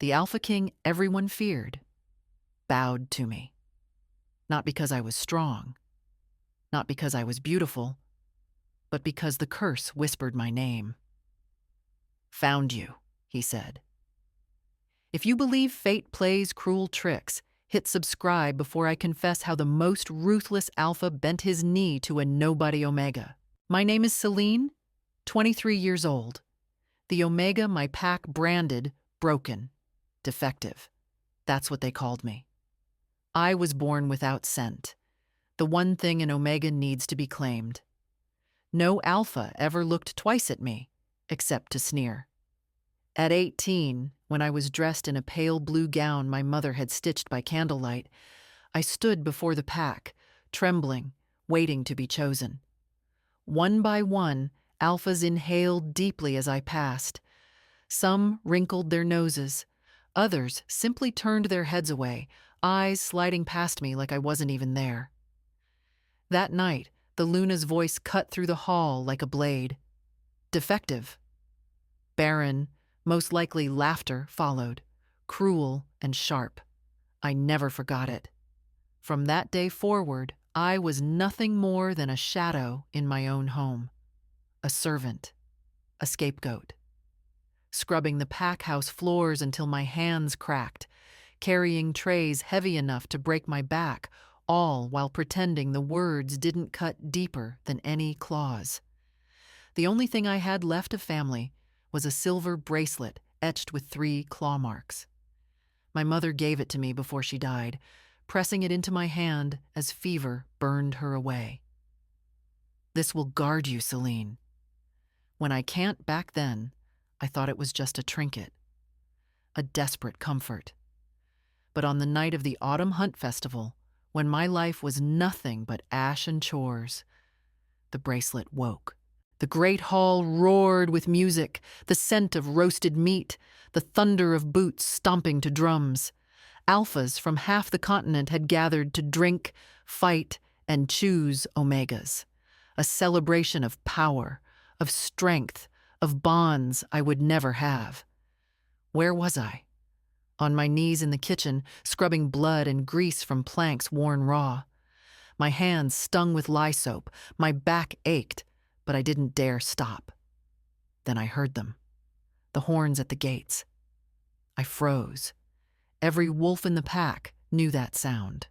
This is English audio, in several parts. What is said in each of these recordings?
The Alpha King everyone feared bowed to me. Not because I was strong, not because I was beautiful, but because the curse whispered my name. "Found you," he said. If you believe fate plays cruel tricks, hit subscribe before I confess how the most ruthless Alpha bent his knee to a nobody Omega. My name is Celine, 23 years old. The Omega my pack branded broken, defective. That's what they called me. I was born without scent, the one thing an Omega needs to be claimed. No Alpha ever looked twice at me, except to sneer. At 18, when I was dressed in a pale blue gown my mother had stitched by candlelight, I stood before the pack, trembling, waiting to be chosen. One by one, Alphas inhaled deeply as I passed. Some wrinkled their noses. Others simply turned their heads away, eyes sliding past me like I wasn't even there. That night, the Luna's voice cut through the hall like a blade. Defective. Barren, most likely laughter followed, cruel and sharp. I never forgot it. From that day forward, I was nothing more than a shadow in my own home. A servant. A scapegoat. Scrubbing the pack house floors until my hands cracked, carrying trays heavy enough to break my back, all while pretending the words didn't cut deeper than any claws. The only thing I had left of family was a silver bracelet etched with 3 claw marks. My mother gave it to me before she died, pressing it into my hand as fever burned her away. "This will guard you, Celine." When I can't back then, I thought it was just a trinket, a desperate comfort. But on the night of the Autumn Hunt Festival, when my life was nothing but ash and chores, the bracelet woke. The great hall roared with music, the scent of roasted meat, the thunder of boots stomping to drums. Alphas from half the continent had gathered to drink, fight, and choose Omegas. A celebration of power, of strength, of bonds I would never have. Where was I? On my knees in the kitchen, scrubbing blood and grease from planks worn raw. My hands stung with lye soap, my back ached, but I didn't dare stop. Then I heard them. The horns at the gates. I froze. Every wolf in the pack knew that sound.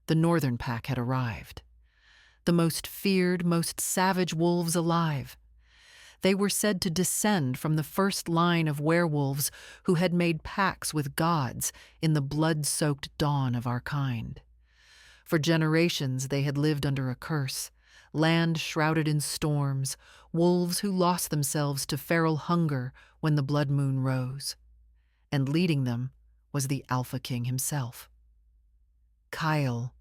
The northern pack had arrived. The most feared, most savage wolves alive. They were said to descend from the first line of werewolves who had made pacts with gods in the blood-soaked dawn of our kind. For generations they had lived under a curse, land shrouded in storms, wolves who lost themselves to feral hunger when the blood moon rose. And leading them was the Alpha King himself. Kyle.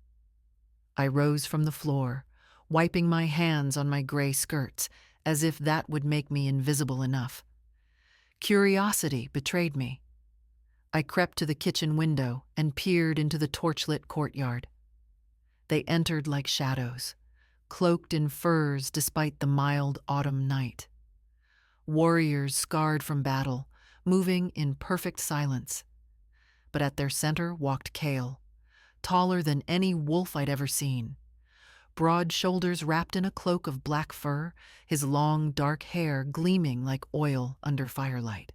I rose from the floor, wiping my hands on my gray skirts, as if that would make me invisible enough. Curiosity betrayed me. I crept to the kitchen window and peered into the torchlit courtyard. They entered like shadows, cloaked in furs despite the mild autumn night. Warriors scarred from battle, moving in perfect silence. But at their center walked Kale, taller than any wolf I'd ever seen. Broad shoulders wrapped in a cloak of black fur, his long, dark hair gleaming like oil under firelight.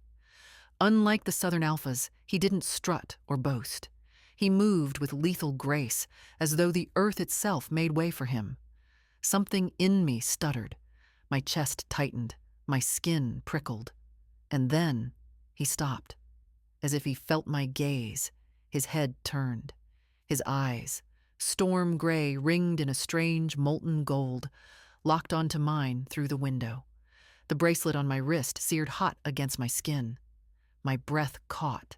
Unlike the southern alphas, he didn't strut or boast. He moved with lethal grace, as though the earth itself made way for him. Something in me stuttered. My chest tightened, my skin prickled. And then he stopped, as if he felt my gaze. His head turned. His eyes, storm gray ringed in a strange molten gold, locked onto mine through the window. The bracelet on my wrist seared hot against my skin. My breath caught.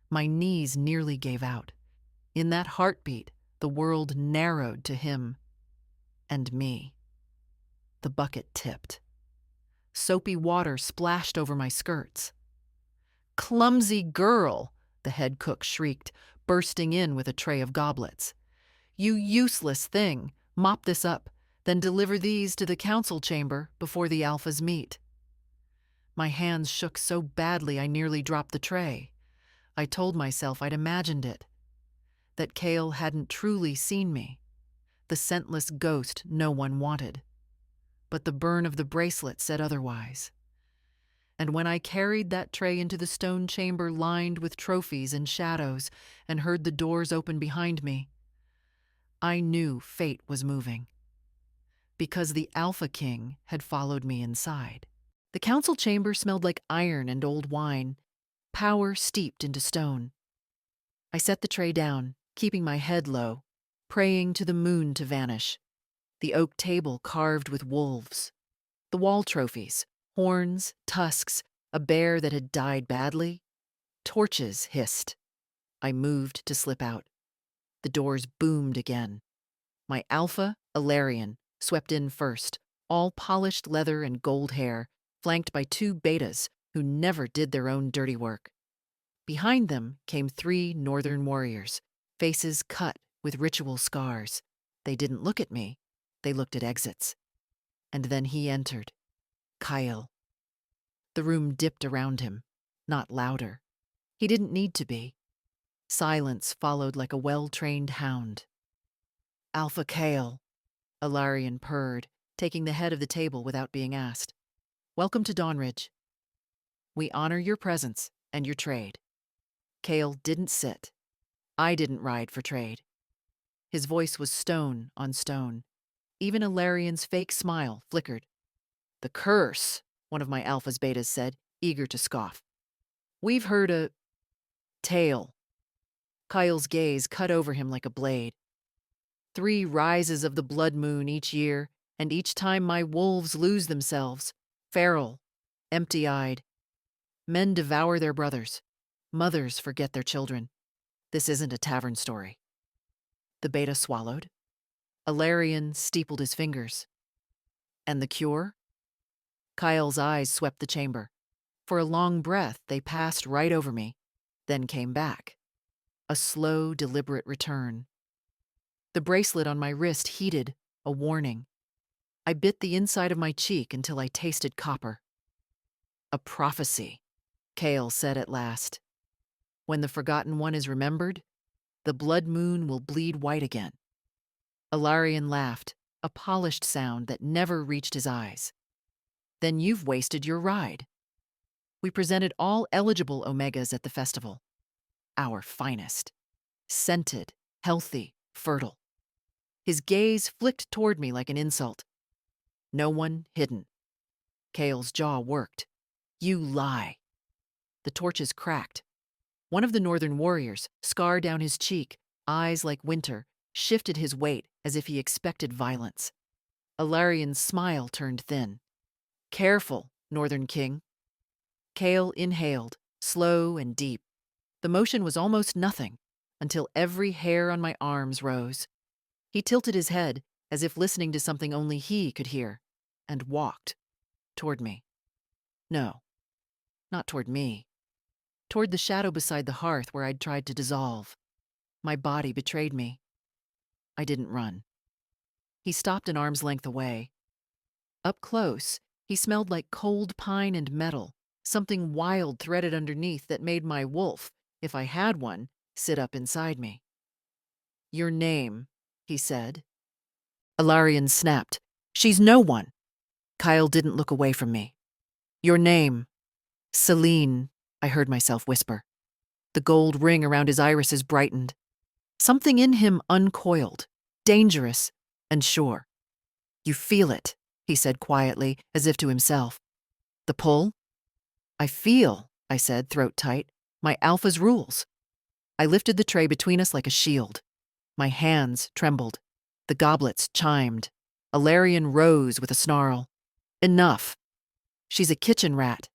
My knees nearly gave out. In that heartbeat, the world narrowed to him and me. The bucket tipped. Soapy water splashed over my skirts. "Clumsy girl!" the head cook shrieked, bursting in with a tray of goblets. "You useless thing! Mop this up, then deliver these to the council chamber before the alphas meet." My hands shook so badly I nearly dropped the tray. I told myself I'd imagined it, that Kale hadn't truly seen me, the scentless ghost no one wanted. But the burn of the bracelet said otherwise. And when I carried that tray into the stone chamber lined with trophies and shadows and heard the doors open behind me, I knew fate was moving. Because the Alpha King had followed me inside. The council chamber smelled like iron and old wine, power steeped into stone. I set the tray down, keeping my head low, praying to the moon to vanish. The oak table carved with wolves. The wall trophies, horns, tusks, a bear that had died badly. Torches hissed. I moved to slip out. The doors boomed again. My alpha, Alarian, swept in first, all polished leather and gold hair, flanked by 2 betas who never did their own dirty work. Behind them came 3 northern warriors, faces cut with ritual scars. They didn't look at me. They looked at exits. And then he entered. Kyle. The room dipped around him, not louder. He didn't need to be. Silence followed like a well-trained hound. Alpha Kale, Alarian purred, taking the head of the table without being asked. Welcome to Dawnridge. We honor your presence and your trade. Kale didn't sit. I didn't ride for trade. His voice was stone on stone. Even Alarian's fake smile flickered. The curse, one of my alphas betas said, eager to scoff. We've heard a tale. Kyle's gaze cut over him like a blade. 3 rises of the blood moon each year, and each time my wolves lose themselves, feral, empty-eyed. Men devour their brothers. Mothers forget their children. This isn't a tavern story. The beta swallowed. Alarian steepled his fingers. And the cure? Kyle's eyes swept the chamber. For a long breath, they passed right over me, then came back. A slow, deliberate return. The bracelet on my wrist heated, a warning. I bit the inside of my cheek until I tasted copper. A prophecy, Kale said at last. When the Forgotten One is remembered, the blood moon will bleed white again. Alarian laughed, a polished sound that never reached his eyes. Then you've wasted your ride. We presented all eligible Omegas at the festival. Our finest. Scented, healthy, fertile. His gaze flicked toward me like an insult. No one hidden. Kale's jaw worked. You lie. The torches cracked. One of the northern warriors, scar down his cheek, eyes like winter, shifted his weight as if he expected violence. Alarian's smile turned thin. Careful, Northern King. Kale inhaled, slow and deep. The motion was almost nothing, until every hair on my arms rose. He tilted his head, as if listening to something only he could hear, and walked toward me. No, not toward me. Toward the shadow beside the hearth where I'd tried to dissolve. My body betrayed me. I didn't run. He stopped an arm's length away. Up close, he smelled like cold pine and metal, something wild threaded underneath that made my wolf, if I had one, sit up inside me. Your name, he said. Alarian snapped. She's no one. Kyle didn't look away from me. Your name. Celine, I heard myself whisper. The gold ring around his irises brightened. Something in him uncoiled, dangerous, and sure. You feel it, he said quietly, as if to himself. The pull? I feel, I said, throat tight, my alpha's rules. I lifted the tray between us like a shield. My hands trembled. The goblets chimed. Alarian rose with a snarl. Enough. She's a kitchen rat.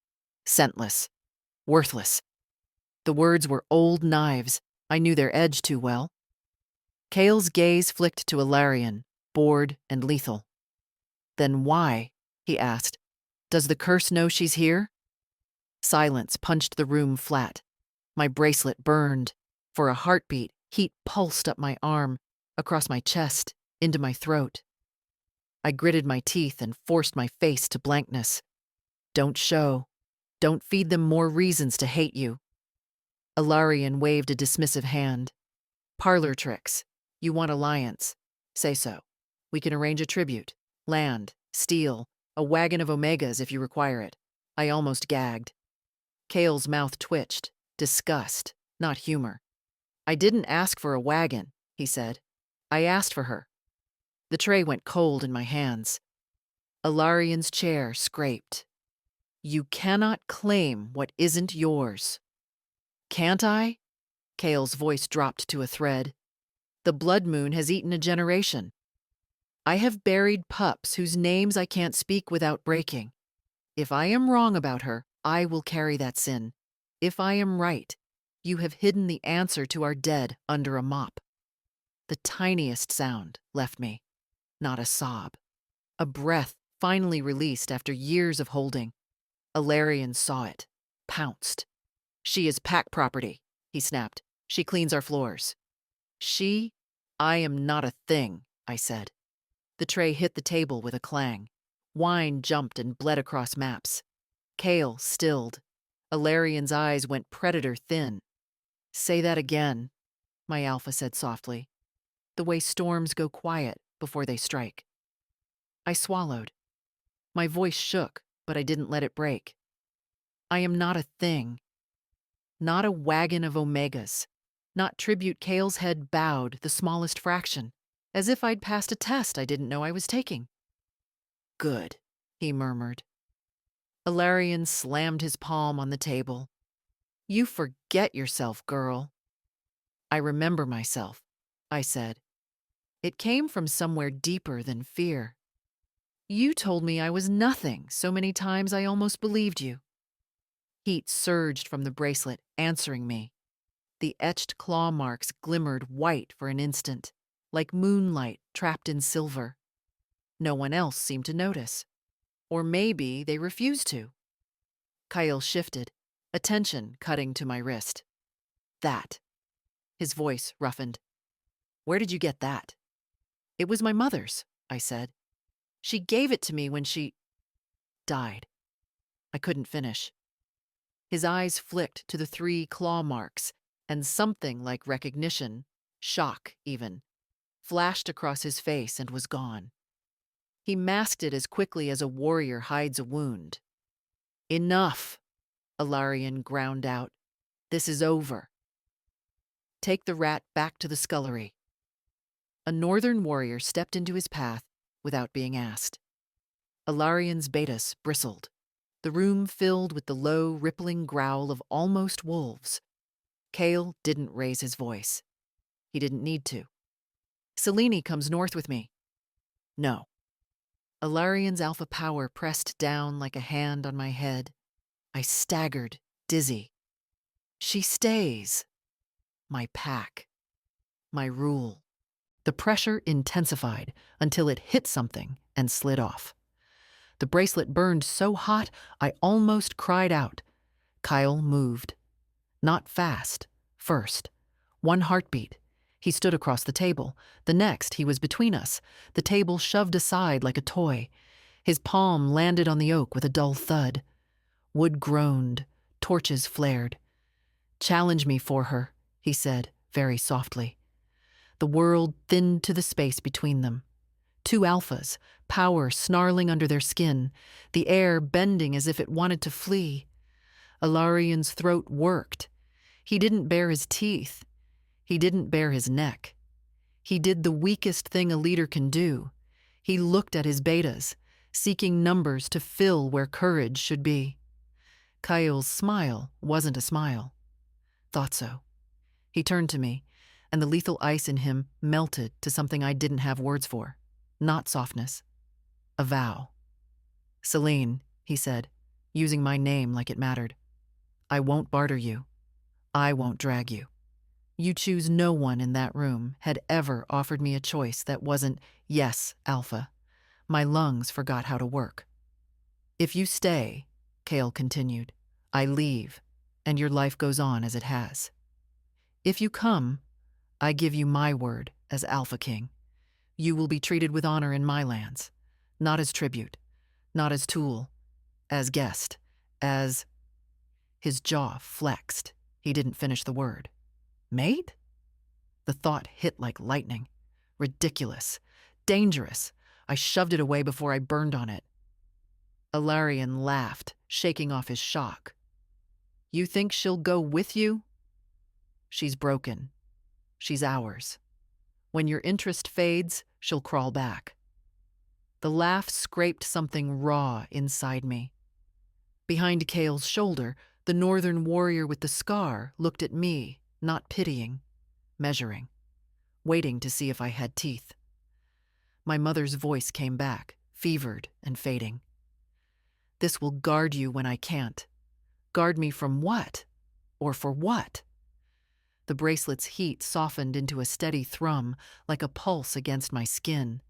Scentless. Worthless. The words were old knives. I knew their edge too well. Kale's gaze flicked to Alarian, bored and lethal. Then why, he asked, does the curse know she's here? Silence punched the room flat. My bracelet burned. For a heartbeat, heat pulsed up my arm, across my chest, into my throat. I gritted my teeth and forced my face to blankness. Don't show. Don't feed them more reasons to hate you. Ilarion waved a dismissive hand. Parlor tricks. You want alliance. Say so. We can arrange a tribute. Land, steel, a wagon of Omegas if you require it. I almost gagged. Kale's mouth twitched. Disgust, not humor. I didn't ask for a wagon, he said. I asked for her. The tray went cold in my hands. Ilarion's chair scraped. You cannot claim what isn't yours. Can't I? Kale's voice dropped to a thread. The blood moon has eaten a generation. I have buried pups whose names I can't speak without breaking. If I am wrong about her, I will carry that sin. If I am right, you have hidden the answer to our dead under a mop. The tiniest sound left me, not a sob. A breath finally released after years of holding. Ilarion saw it, pounced. She is pack property, he snapped. She cleans our floors. I am not a thing, I said. The tray hit the table with a clang. Wine jumped and bled across maps. Kale stilled. Ilarion's eyes went predator thin. Say that again, my alpha said softly. The way storms go quiet before they strike. I swallowed. My voice shook, but I didn't let it break. I am not a thing. Not a wagon of Omegas. Not tribute Kale's head bowed the smallest fraction, as if I'd passed a test I didn't know I was taking. Good, he murmured. Ilarion slammed his palm on the table. You forget yourself, girl. I remember myself, I said. It came from somewhere deeper than fear. You told me I was nothing so many times I almost believed you. Heat surged from the bracelet, answering me. The etched claw marks glimmered white for an instant, like moonlight trapped in silver. No one else seemed to notice. Or maybe they refused to. Kyle shifted, attention cutting to my wrist. That. His voice roughened. Where did you get that? It was my mother's, I said. She gave it to me when she died. I couldn't finish. His eyes flicked to the 3 claw marks, and something like recognition, shock even, flashed across his face and was gone. He masked it as quickly as a warrior hides a wound. Enough, Ilarion ground out. This is over. Take the rat back to the scullery. A northern warrior stepped into his path without being asked. Ilarion's betas bristled, the room filled with the low, rippling growl of almost wolves. Kale didn't raise his voice. He didn't need to. Selene comes north with me. No. Ilarion's alpha power pressed down like a hand on my head. I staggered, dizzy. She stays. My pack. My rule. The pressure intensified until it hit something and slid off. The bracelet burned so hot I almost cried out. Kyle moved. Not fast. First. 1 heartbeat. He stood across the table. The next, he was between us, the table shoved aside like a toy. His palm landed on the oak with a dull thud. Wood groaned. Torches flared. Challenge me for her, he said, very softly. The world thinned to the space between them. 2 alphas, power snarling under their skin, the air bending as if it wanted to flee. Ilarion's throat worked. He didn't bare his teeth. He didn't bare his neck. He did the weakest thing a leader can do. He looked at his betas, seeking numbers to fill where courage should be. Kyle's smile wasn't a smile. Thought so. He turned to me, and the lethal ice in him melted to something I didn't have words for. Not softness. A vow. Selene, he said, using my name like it mattered. I won't barter you. I won't drag you. You choose no one in that room had ever offered me a choice that wasn't, yes, Alpha. My lungs forgot how to work. If you stay, Kale continued, I leave, and your life goes on as it has. If you come, I give you my word as Alpha King. You will be treated with honor in my lands, not as tribute, not as tool, as guest, as... His jaw flexed. He didn't finish the word. Mate? The thought hit like lightning. Ridiculous. Dangerous. I shoved it away before I burned on it. Ilarion laughed, shaking off his shock. You think she'll go with you? She's broken. She's ours. When your interest fades, she'll crawl back. The laugh scraped something raw inside me. Behind Cale's shoulder, the northern warrior with the scar looked at me, not pitying, measuring, waiting to see if I had teeth. My mother's voice came back, fevered and fading. This will guard you when I can't. Guard me from what? Or for what? The bracelet's heat softened into a steady thrum, like a pulse against my skin,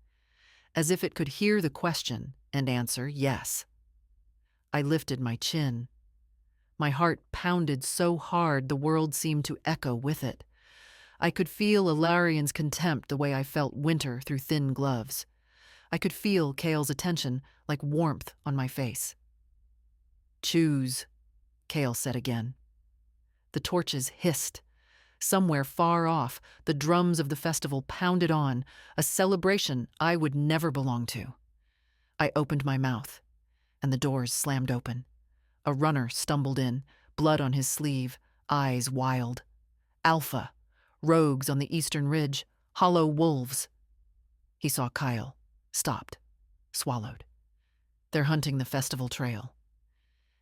as if it could hear the question and answer yes. I lifted my chin. My heart pounded so hard the world seemed to echo with it. I could feel Ilarion's contempt the way I felt winter through thin gloves. I could feel Cale's attention like warmth on my face. Choose, Cale said again. The torches hissed. Somewhere far off, the drums of the festival pounded on, a celebration I would never belong to. I opened my mouth, and the doors slammed open. A runner stumbled in, blood on his sleeve, eyes wild. Alpha, rogues on the eastern ridge, hollow wolves. He saw Kyle, stopped, swallowed. They're hunting the festival trail.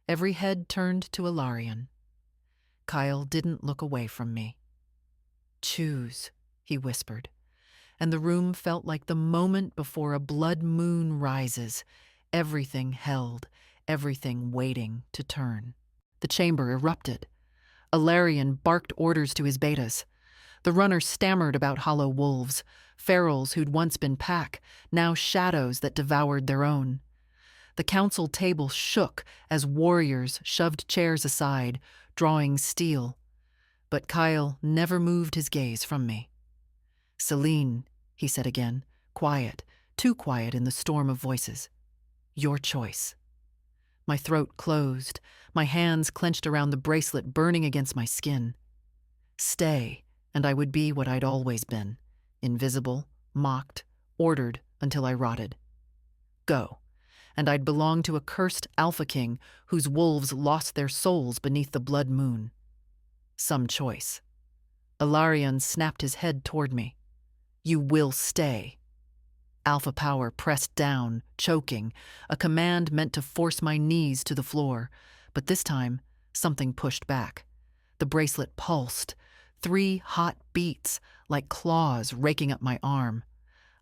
Every head turned to Ilarion. Kyle didn't look away from me. Choose, he whispered, and the room felt like the moment before a blood moon rises, everything held, everything waiting to turn. The chamber erupted. Ilarion barked orders to his betas. The runner stammered about hollow wolves, ferals who'd once been pack, now shadows that devoured their own. The council table shook as warriors shoved chairs aside, drawing steel. But Kyle never moved his gaze from me. Celine, he said again, quiet, too quiet in the storm of voices. Your choice. My throat closed, my hands clenched around the bracelet burning against my skin. Stay, and I would be what I'd always been, invisible, mocked, ordered until I rotted. Go, and I'd belong to a cursed Alpha King whose wolves lost their souls beneath the blood moon. Some choice. Ilarion snapped his head toward me. You will stay. Alpha power pressed down, choking, a command meant to force my knees to the floor, but this time, something pushed back. The bracelet pulsed, 3 hot beats, like claws raking up my arm.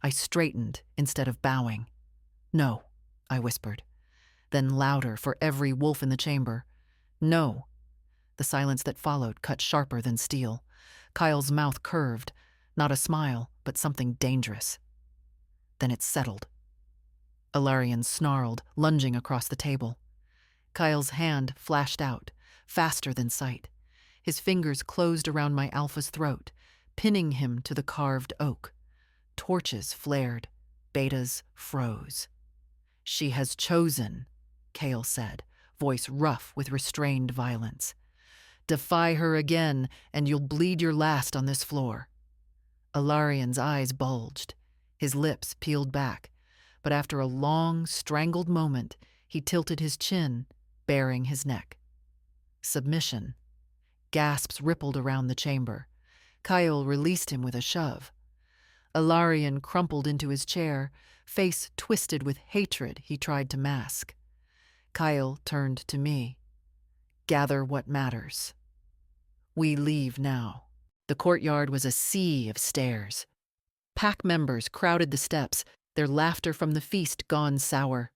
I straightened instead of bowing. No, I whispered. Then louder for every wolf in the chamber. No. The silence that followed cut sharper than steel. Kyle's mouth curved, not a smile, but something dangerous. Then it settled. Ilarion snarled, lunging across the table. Kyle's hand flashed out, faster than sight. His fingers closed around my alpha's throat, pinning him to the carved oak. Torches flared. Betas froze. She has chosen, Cale said, voice rough with restrained violence. Defy her again, and you'll bleed your last on this floor. Ilarion's eyes bulged. His lips peeled back, but after a long, strangled moment, he tilted his chin, baring his neck. Submission. Gasps rippled around the chamber. Kyle released him with a shove. Ilarion crumpled into his chair, face twisted with hatred he tried to mask. Kyle turned to me. Gather what matters. We leave now. The courtyard was a sea of stairs. Pack members crowded the steps, their laughter from the feast gone sour.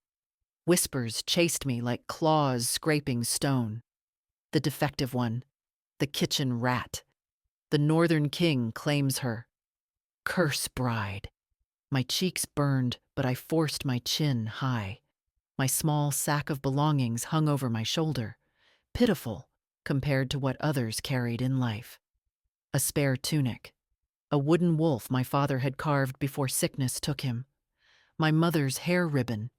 Whispers chased me like claws scraping stone. The defective one. The kitchen rat. The northern king claims her. Curse bride. My cheeks burned, but I forced my chin high. My small sack of belongings hung over my shoulder, pitiful compared to what others carried in life. A spare tunic. A wooden wolf my father had carved before sickness took him. My mother's hair ribbon.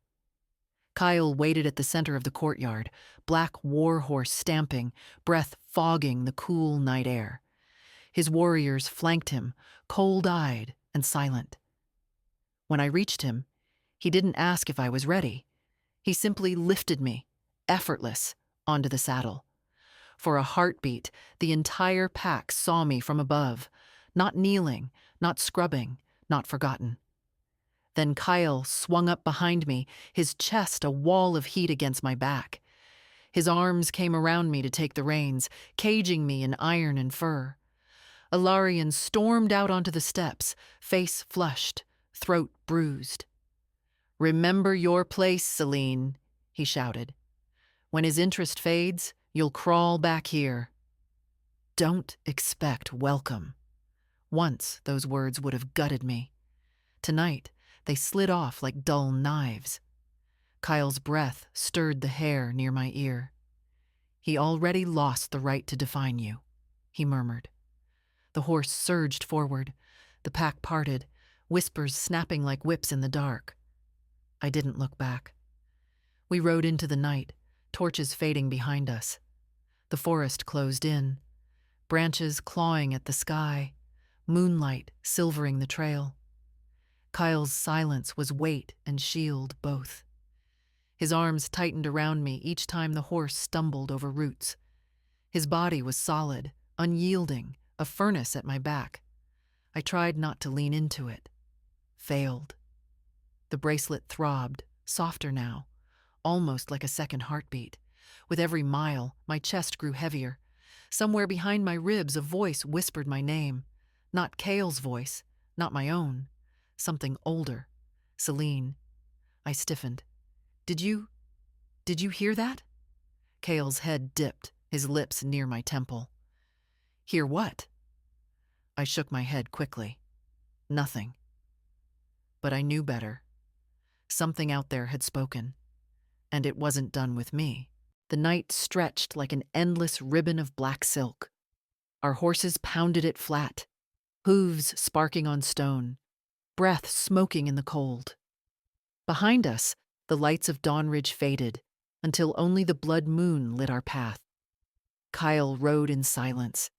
Kyle waited at the center of the courtyard, black war horse stamping, breath fogging the cool night air. His warriors flanked him, cold-eyed and silent. When I reached him, he didn't ask if I was ready. He simply lifted me, effortless, onto the saddle. For a heartbeat, the entire pack saw me from above, not kneeling, not scrubbing, not forgotten. Then Kyle swung up behind me, his chest a wall of heat against my back. His arms came around me to take the reins, caging me in iron and fur. Ilarion stormed out onto the steps, face flushed, throat bruised. "Remember your place, Celine," he shouted. "When his interest fades, you'll crawl back here." Don't expect welcome. Once those words would have gutted me. Tonight, they slid off like dull knives. Kyle's breath stirred the hair near my ear. "He already lost the right to define you," he murmured. The horse surged forward. The pack parted, whispers snapping like whips in the dark. I didn't look back. We rode into the night, torches fading behind us. The forest closed in, branches clawing at the sky, moonlight silvering the trail. Kyle's silence was weight and shield both. His arms tightened around me each time the horse stumbled over roots. His body was solid, unyielding, a furnace at my back. I tried not to lean into it. Failed. The bracelet throbbed, softer now, almost like a second heartbeat. With every mile, my chest grew heavier. Somewhere behind my ribs, a voice whispered my name. Not Kale's voice, not my own. Something older. Celine. I stiffened. Did you hear that?" Kale's head dipped, his lips near my temple. "Hear what?" I shook my head quickly. Nothing. But I knew better. Something out there had spoken. And it wasn't done with me. The night stretched like an endless ribbon of black silk. Our horses pounded it flat, hooves sparking on stone, breath smoking in the cold. Behind us, the lights of Dawnridge faded, until only the blood moon lit our path. Kyle rode in silence.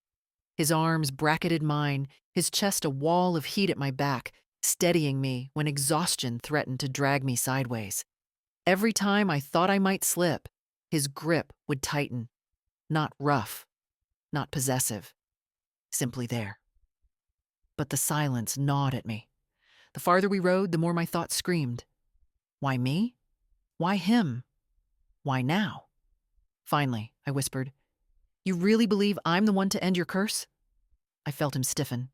His arms bracketed mine, his chest a wall of heat at my back, steadying me when exhaustion threatened to drag me sideways. Every time I thought I might slip, his grip would tighten. Not rough, not possessive, simply there. But the silence gnawed at me. The farther we rode, the more my thoughts screamed. Why me? Why him? Why now? Finally, I whispered, "You really believe I'm the one to end your curse?" I felt him stiffen.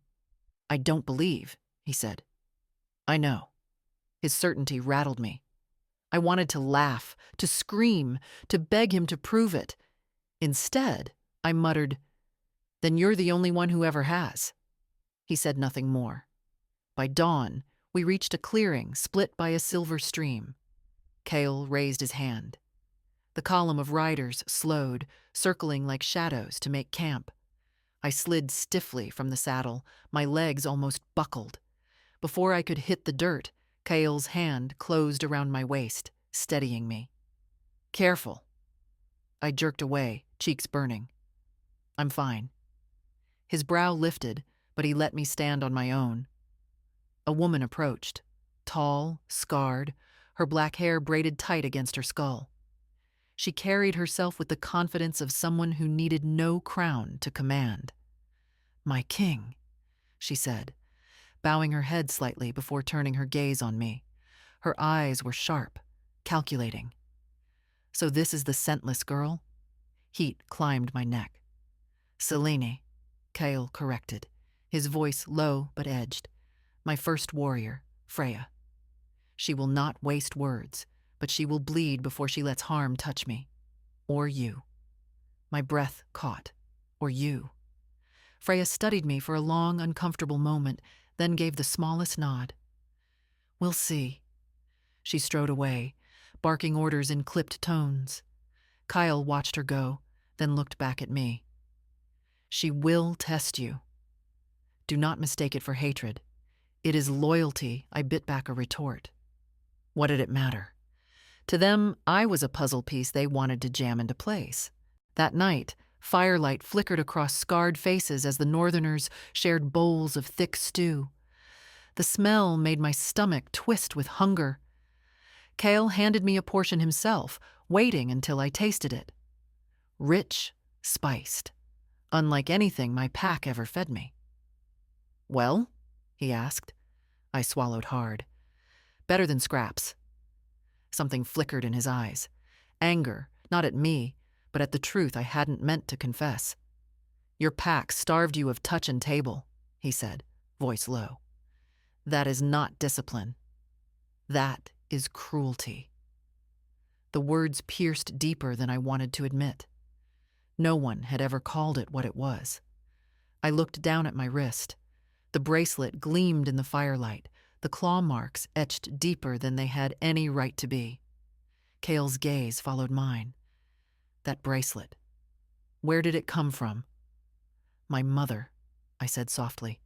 "I don't believe," he said. "I know." His certainty rattled me. I wanted to laugh, to scream, to beg him to prove it. Instead, I muttered, "Then you're the only one who ever has." He said nothing more. By dawn, we reached a clearing split by a silver stream. Kale raised his hand. The column of riders slowed, circling like shadows to make camp. I slid stiffly from the saddle, my legs almost buckled. Before I could hit the dirt, Kale's hand closed around my waist, steadying me. "Careful." I jerked away, cheeks burning. "I'm fine." His brow lifted, but he let me stand on my own. A woman approached, tall, scarred, her black hair braided tight against her skull. She carried herself with the confidence of someone who needed no crown to command. "My king," she said, bowing her head slightly before turning her gaze on me. Her eyes were sharp, calculating. "So this is the scentless girl?" Heat climbed my neck. "Selene," Kale corrected, his voice low but edged. "My first warrior, Freya. She will not waste words, but she will bleed before she lets harm touch me. Or you." My breath caught. "Or you." Freya studied me for a long, uncomfortable moment, then gave the smallest nod. "We'll see." She strode away, barking orders in clipped tones. Kyle watched her go, then looked back at me. "She will test you. Do not mistake it for hatred. It is loyalty," I bit back a retort. What did it matter? To them, I was a puzzle piece they wanted to jam into place. That night, firelight flickered across scarred faces as the Northerners shared bowls of thick stew. The smell made my stomach twist with hunger. Cale handed me a portion himself, waiting until I tasted it. Rich, spiced, unlike anything my pack ever fed me. "Well?" he asked. I swallowed hard. "Better than scraps." Something flickered in his eyes. Anger, not at me, but at the truth I hadn't meant to confess. "Your pack starved you of touch and table," he said, voice low. "That is not discipline. That is cruelty." The words pierced deeper than I wanted to admit. No one had ever called it what it was. I looked down at my wrist. The bracelet gleamed in the firelight, the claw marks etched deeper than they had any right to be. Cale's gaze followed mine. That bracelet. Where did it come from? "My mother," I said softly.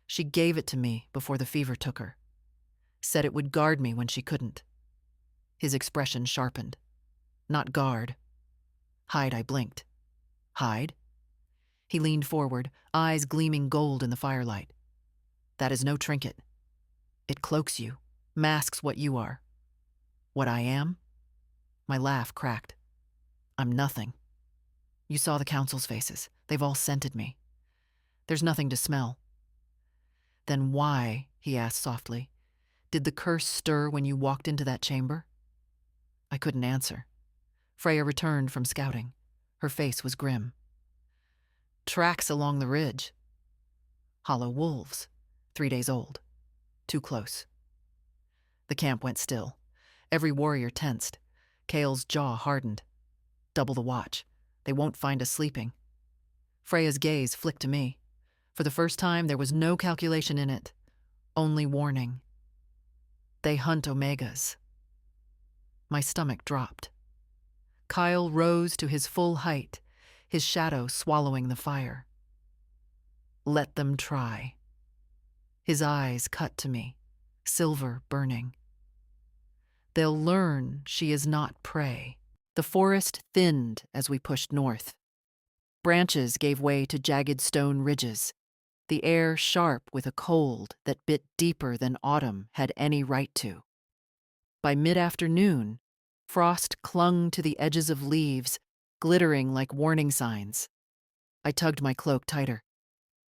"She gave it to me before the fever took her. Said it would guard me when she couldn't." His expression sharpened. "Not guard. Hide," I blinked. "Hide?" He leaned forward, eyes gleaming gold in the firelight. "That is no trinket. It cloaks you, masks what you are." "What I am?" My laugh cracked. "I'm nothing. You saw the council's faces. They've all scented me. There's nothing to smell." "Then why," he asked softly, "did the curse stir when you walked into that chamber?" I couldn't answer. Freya returned from scouting. Her face was grim. "Tracks along the ridge. Hollow wolves, 3 days old. Too close." The camp went still. Every warrior tensed. Cale's jaw hardened. "Double the watch. They won't find us sleeping." Freya's gaze flicked to me. For the first time, there was no calculation in it. Only warning. "They hunt omegas." My stomach dropped. Kyle rose to his full height, his shadow swallowing the fire. "Let them try." His eyes cut to me, silver burning. "They'll learn she is not prey." The forest thinned as we pushed north. Branches gave way to jagged stone ridges, the air sharp with a cold that bit deeper than autumn had any right to. By mid-afternoon, frost clung to the edges of leaves, glittering like warning signs. I tugged my cloak tighter.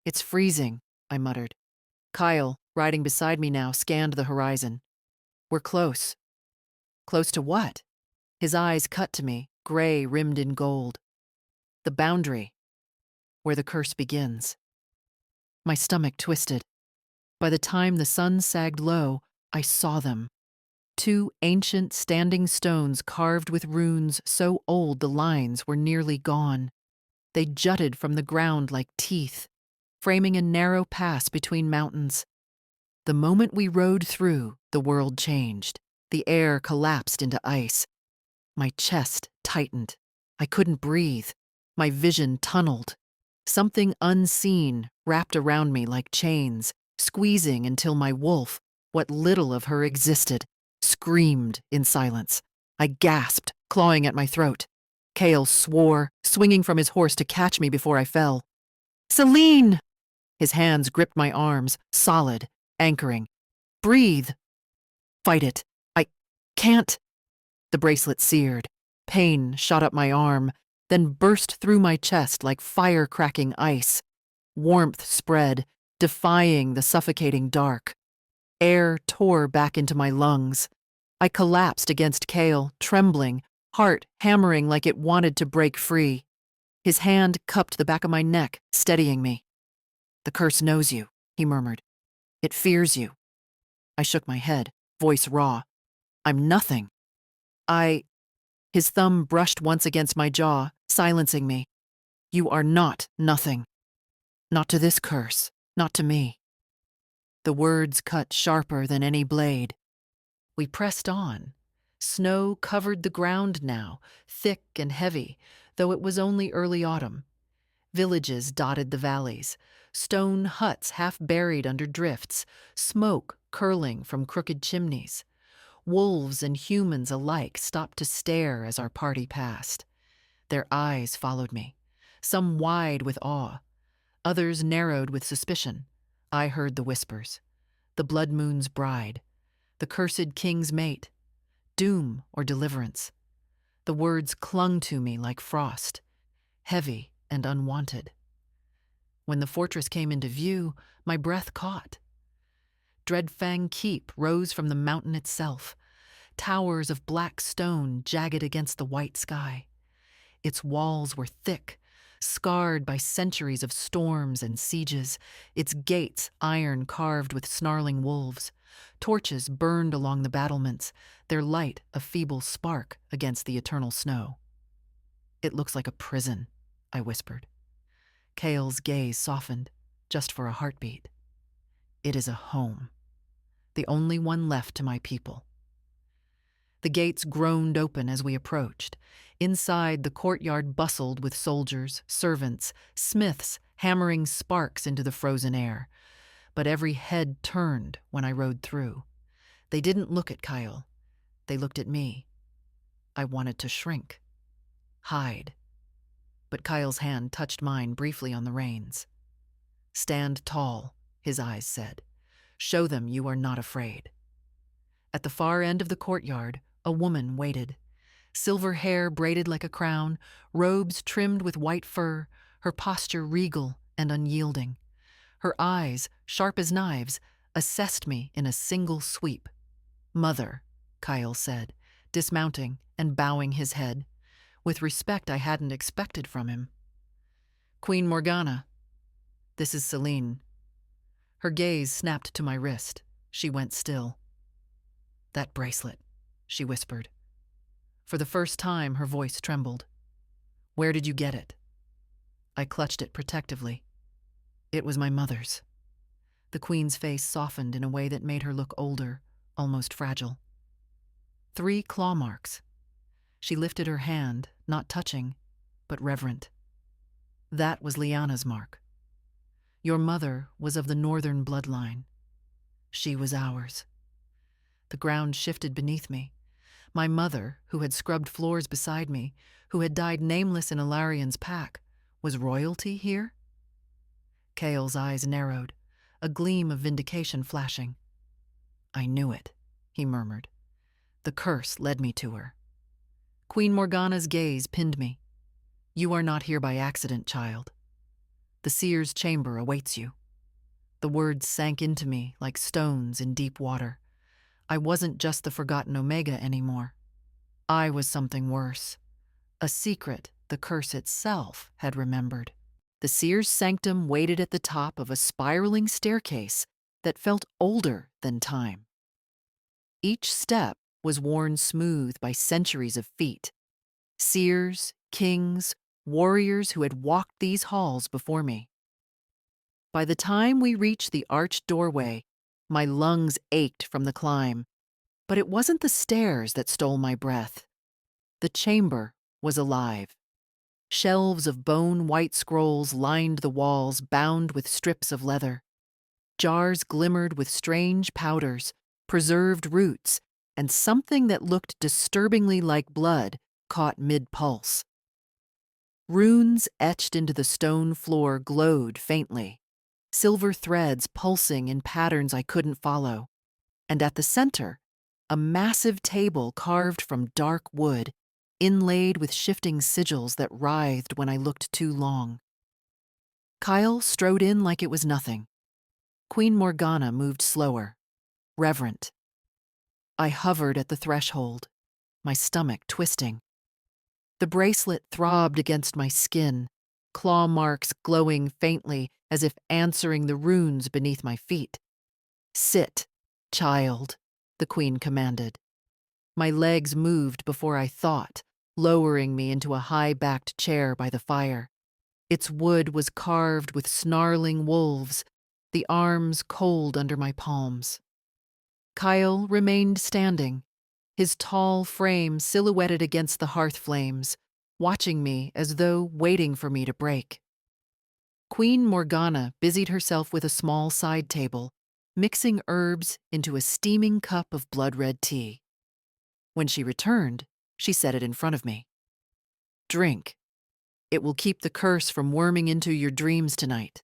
"It's freezing," I muttered. Kyle, riding beside me now, scanned the horizon. "We're close." "Close to what?" His eyes cut to me, gray rimmed in gold. "The boundary, where the curse begins." My stomach twisted. By the time the sun sagged low, I saw them. 2 ancient standing stones carved with runes so old the lines were nearly gone. They jutted from the ground like teeth, framing a narrow pass between mountains. The moment we rode through, the world changed. The air collapsed into ice. My chest tightened. I couldn't breathe. My vision tunneled. Something unseen wrapped around me like chains, squeezing until my wolf, what little of her existed, screamed in silence. I gasped, clawing at my throat. Cale swore, swinging from his horse to catch me before I fell. "Celine!" His hands gripped my arms, solid, anchoring. "Breathe." "Fight it. I can't." The bracelet seared. Pain shot up my arm, then burst through my chest like fire-cracking ice. Warmth spread, defying the suffocating dark. Air tore back into my lungs. I collapsed against Cale, trembling, heart hammering like it wanted to break free. His hand cupped the back of my neck, steadying me. "The curse knows you," he murmured. "It fears you." I shook my head, voice raw. "I'm nothing." His thumb brushed once against my jaw, silencing me. "You are not nothing. Not to this curse, not to me." The words cut sharper than any blade. We pressed on. Snow covered the ground now, thick and heavy, though it was only early autumn. Villages dotted the valleys, stone huts half buried under drifts, smoke curling from crooked chimneys. Wolves and humans alike stopped to stare as our party passed. Their eyes followed me, some wide with awe, others narrowed with suspicion. I heard the whispers. The blood moon's bride, the cursed king's mate, doom or deliverance. The words clung to me like frost, heavy and unwanted. When the fortress came into view, my breath caught. Dreadfang Keep rose from the mountain itself, towers of black stone jagged against the white sky. Its walls were thick, scarred by centuries of storms and sieges, its gates iron carved with snarling wolves. Torches burned along the battlements, their light a feeble spark against the eternal snow. "It looks like a prison," I whispered. Cale's gaze softened, just for a heartbeat. "It is a home, the only one left to my people." The gates groaned open as we approached. Inside, the courtyard bustled with soldiers, servants, smiths hammering sparks into the frozen air. But every head turned when I rode through. They didn't look at Kyle. They looked at me. I wanted to shrink, hide. But Kyle's hand touched mine briefly on the reins. "Stand tall," his eyes said. "Show them you are not afraid." At the far end of the courtyard, a woman waited. Silver hair braided like a crown, robes trimmed with white fur, her posture regal and unyielding. Her eyes, sharp as knives, assessed me in a single sweep. "Mother," Kyle said, dismounting and bowing his head, with respect I hadn't expected from him. "Queen Morgana, this is Celine." Her gaze snapped to my wrist. She went still. "That bracelet," she whispered. For the first time, her voice trembled. "Where did you get it?" I clutched it protectively. "It was my mother's." The Queen's face softened in a way that made her look older, almost fragile. 3 claw marks. She lifted her hand, not touching, but reverent. "That was Liana's mark. Your mother was of the northern bloodline. She was ours." The ground shifted beneath me. My mother, who had scrubbed floors beside me, who had died nameless in Alarion's pack, was royalty here? Cale's eyes narrowed, a gleam of vindication flashing. "I knew it," he murmured. "The curse led me to her." Queen Morgana's gaze pinned me. "You are not here by accident, child. The seer's chamber awaits you." The words sank into me like stones in deep water. I wasn't just the forgotten Omega anymore. I was something worse. A secret the curse itself had remembered. The seer's sanctum waited at the top of a spiraling staircase that felt older than time. Each step was worn smooth by centuries of feet. Seers, kings, warriors who had walked these halls before me. By the time we reached the arched doorway, my lungs ached from the climb. But it wasn't the stairs that stole my breath. The chamber was alive. Shelves of bone-white scrolls lined the walls, bound with strips of leather. Jars glimmered with strange powders, preserved roots, and something that looked disturbingly like blood caught mid-pulse. Runes etched into the stone floor glowed faintly, silver threads pulsing in patterns I couldn't follow. And at the center, a massive table carved from dark wood, inlaid with shifting sigils that writhed when I looked too long. Kyle strode in like it was nothing. Queen Morgana moved slower, reverent. I hovered at the threshold, my stomach twisting. The bracelet throbbed against my skin, claw marks glowing faintly as if answering the runes beneath my feet. "Sit, child," the Queen commanded. My legs moved before I thought, lowering me into a high-backed chair by the fire. Its wood was carved with snarling wolves, the arms cold under my palms. Kyle remained standing, his tall frame silhouetted against the hearth flames, watching me as though waiting for me to break. Queen Morgana busied herself with a small side table, mixing herbs into a steaming cup of blood-red tea. When she returned, she set it in front of me. Drink. It will keep the curse from worming into your dreams tonight.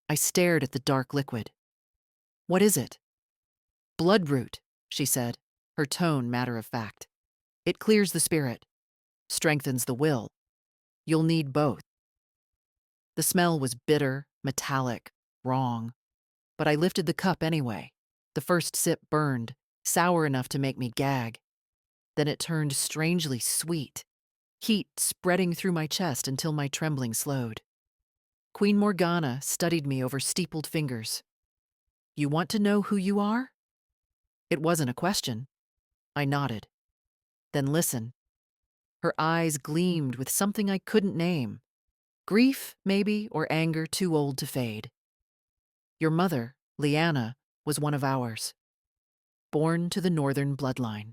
I stared at the dark liquid. What is it? Bloodroot, she said, her tone matter of fact. It clears the spirit, strengthens the will. You'll need both. The smell was bitter, metallic, wrong. But I lifted the cup anyway. The first sip burned, sour enough to make me gag. Then it turned strangely sweet, heat spreading through my chest until my trembling slowed. Queen Morgana studied me over steepled fingers. You want to know who you are? It wasn't a question. I nodded. Then listen. Her eyes gleamed with something I couldn't name. Grief, maybe, or anger too old to fade. Your mother, Leanna, was one of ours. Born to the northern bloodline.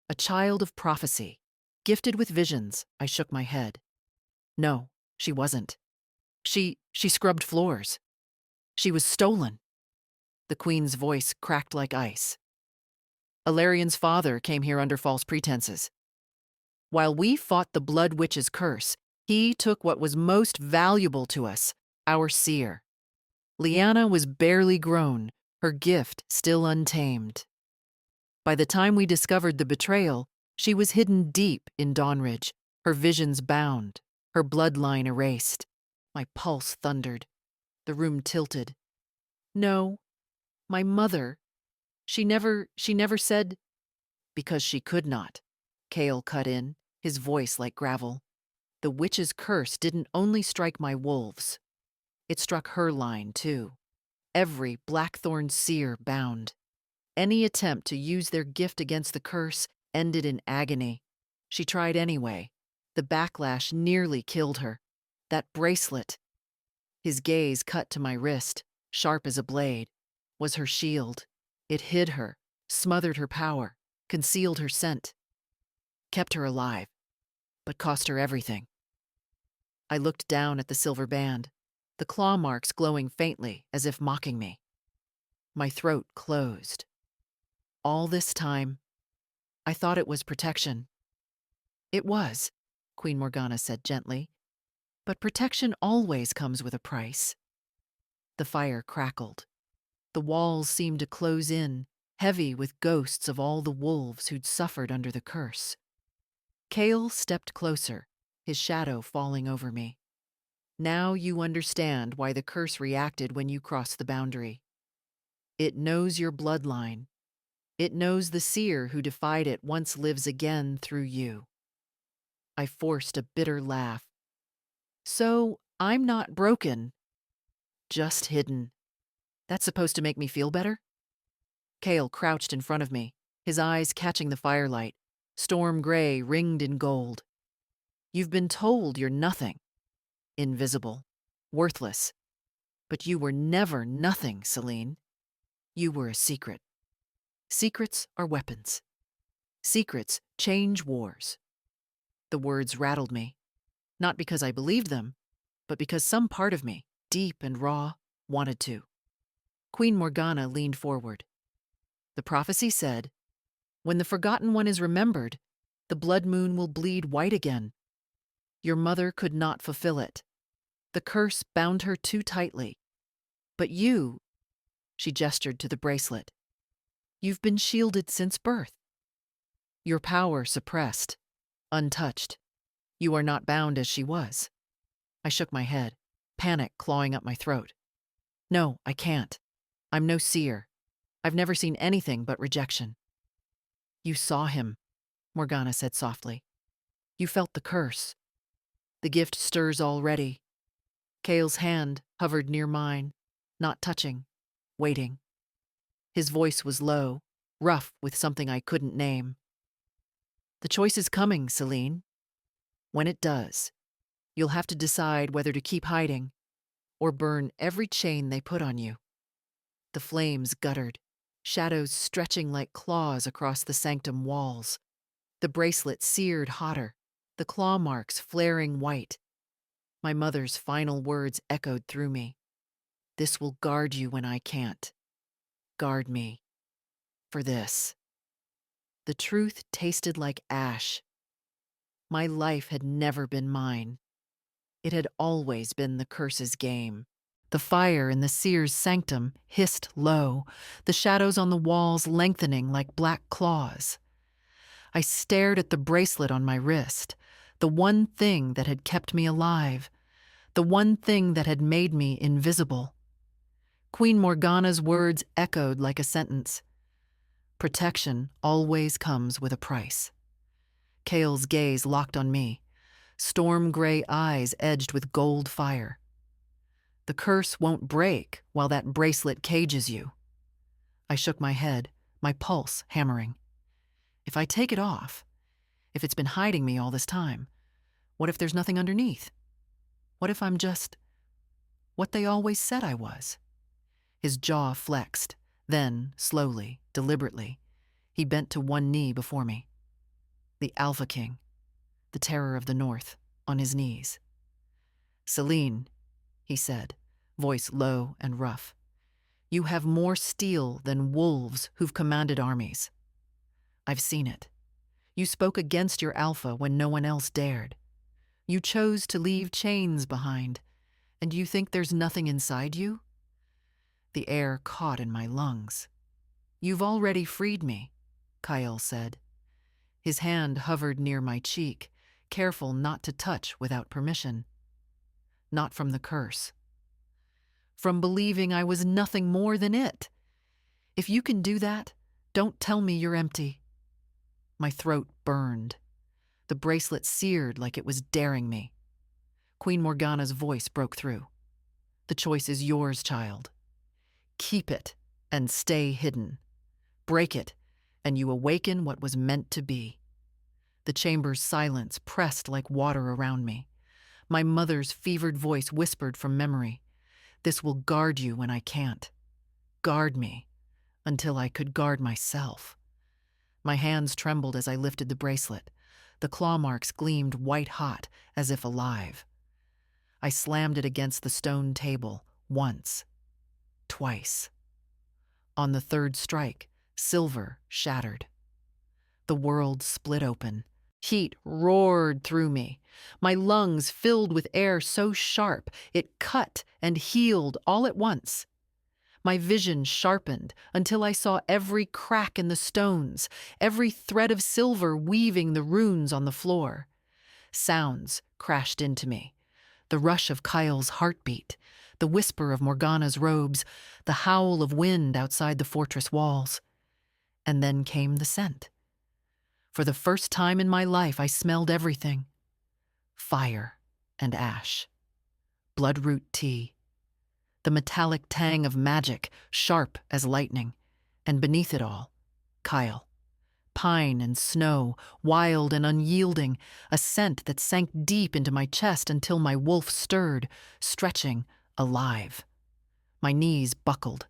A child of prophecy, gifted with visions. I shook my head. No, she wasn't. She scrubbed floors. She was stolen. The queen's voice cracked like ice. Alarion's father came here under false pretenses. While we fought the Blood Witch's curse, he took what was most valuable to us, our seer. Leanna was barely grown, her gift still untamed. By the time we discovered the betrayal, she was hidden deep in Dawnridge, her visions bound, her bloodline erased. My pulse thundered. The room tilted. No, my mother. She never said. Because she could not. Cale cut in, his voice like gravel. The witch's curse didn't only strike my wolves. It struck her line, too. Every blackthorn seer bound. Any attempt to use their gift against the curse ended in agony. She tried anyway. The backlash nearly killed her. That bracelet. His gaze cut to my wrist, sharp as a blade, was her shield. It hid her, smothered her power, concealed her scent. Kept her alive, but cost her everything. I looked down at the silver band, the claw marks glowing faintly as if mocking me. My throat closed. All this time, I thought it was protection. It was, Queen Morgana said gently, but protection always comes with a price. The fire crackled. The walls seemed to close in, heavy with ghosts of all the wolves who'd suffered under the curse. Cale stepped closer, his shadow falling over me. Now you understand why the curse reacted when you crossed the boundary. It knows your bloodline. It knows the seer who defied it once lives again through you. I forced a bitter laugh. So, I'm not broken. Just hidden. That's supposed to make me feel better? Cale crouched in front of me, his eyes catching the firelight, storm gray ringed in gold. You've been told you're nothing. Invisible. Worthless. But you were never nothing, Celine. You were a secret. Secrets are weapons. Secrets change wars. The words rattled me, not because I believed them, but because some part of me, deep and raw, wanted to. Queen Morgana leaned forward. The prophecy said, when the Forgotten One is remembered, the blood moon will bleed white again. Your mother could not fulfill it. The curse bound her too tightly. But you, she gestured to the bracelet, you've been shielded since birth. Your power suppressed, untouched. You are not bound as she was. I shook my head, panic clawing up my throat. No, I can't. I'm no seer. I've never seen anything but rejection. You saw him, Morgana said softly. You felt the curse. The gift stirs already. Cale's hand hovered near mine, not touching, waiting. His voice was low, rough with something I couldn't name. The choice is coming, Celine. When it does, you'll have to decide whether to keep hiding or burn every chain they put on you. The flames guttered, shadows stretching like claws across the sanctum walls. The bracelet seared hotter, the claw marks flaring white. My mother's final words echoed through me. This will guard you when I can't. Guard me. For this. The truth tasted like ash. My life had never been mine. It had always been the curse's game. The fire in the seer's sanctum hissed low, the shadows on the walls lengthening like black claws. I stared at the bracelet on my wrist, the one thing that had kept me alive, the one thing that had made me invisible. Queen Morgana's words echoed like a sentence. Protection always comes with a price. Cale's gaze locked on me, storm-gray eyes edged with gold fire. The curse won't break while that bracelet cages you. I shook my head, my pulse hammering. If I take it off, if it's been hiding me all this time, what if there's nothing underneath? What if I'm just what they always said I was? His jaw flexed. Then, slowly, deliberately, he bent to one knee before me. The Alpha King, the terror of the North, on his knees. "Celine," he said, voice low and rough, "you have more steel than wolves who've commanded armies. I've seen it. You spoke against your Alpha when no one else dared. You chose to leave chains behind, and you think there's nothing inside you?" The air caught in my lungs. "You've already freed me," Kyle said. His hand hovered near my cheek, careful not to touch without permission. "Not from the curse. From believing I was nothing more than it. If you can do that, don't tell me you're empty." My throat burned. The bracelet seared like it was daring me. Queen Morgana's voice broke through. "The choice is yours, child. Keep it and stay hidden. Break it, and you awaken what was meant to be." The chamber's silence pressed like water around me. My mother's fevered voice whispered from memory, "This will guard you when I can't. Guard me, until I could guard myself." My hands trembled as I lifted the bracelet. The claw marks gleamed white-hot, as if alive. I slammed it against the stone table, once, twice. On the third strike, silver shattered. The world split open. Heat roared through me. My lungs filled with air so sharp it cut and healed all at once. My vision sharpened until I saw every crack in the stones, every thread of silver weaving the runes on the floor. Sounds crashed into me. The rush of Kyle's heartbeat, the whisper of Morgana's robes, the howl of wind outside the fortress walls. And then came the scent. For the first time in my life, I smelled everything. Fire and ash. Bloodroot tea. The metallic tang of magic, sharp as lightning. And beneath it all, Kyle. Pine and snow, wild and unyielding, a scent that sank deep into my chest until my wolf stirred, stretching, alive. My knees buckled.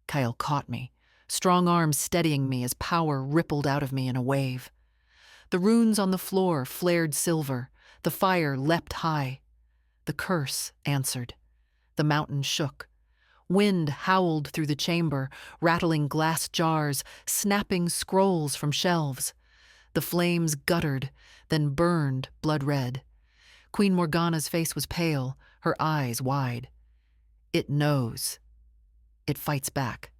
Kyle caught me, strong arms steadying me as power rippled out of me in a wave. The runes on the floor flared silver. The fire leapt high. The curse answered. The mountain shook. Wind howled through the chamber, rattling glass jars, snapping scrolls from shelves. The flames guttered, then burned blood red. Queen Morgana's face was pale, her eyes wide. It knows. It fights back.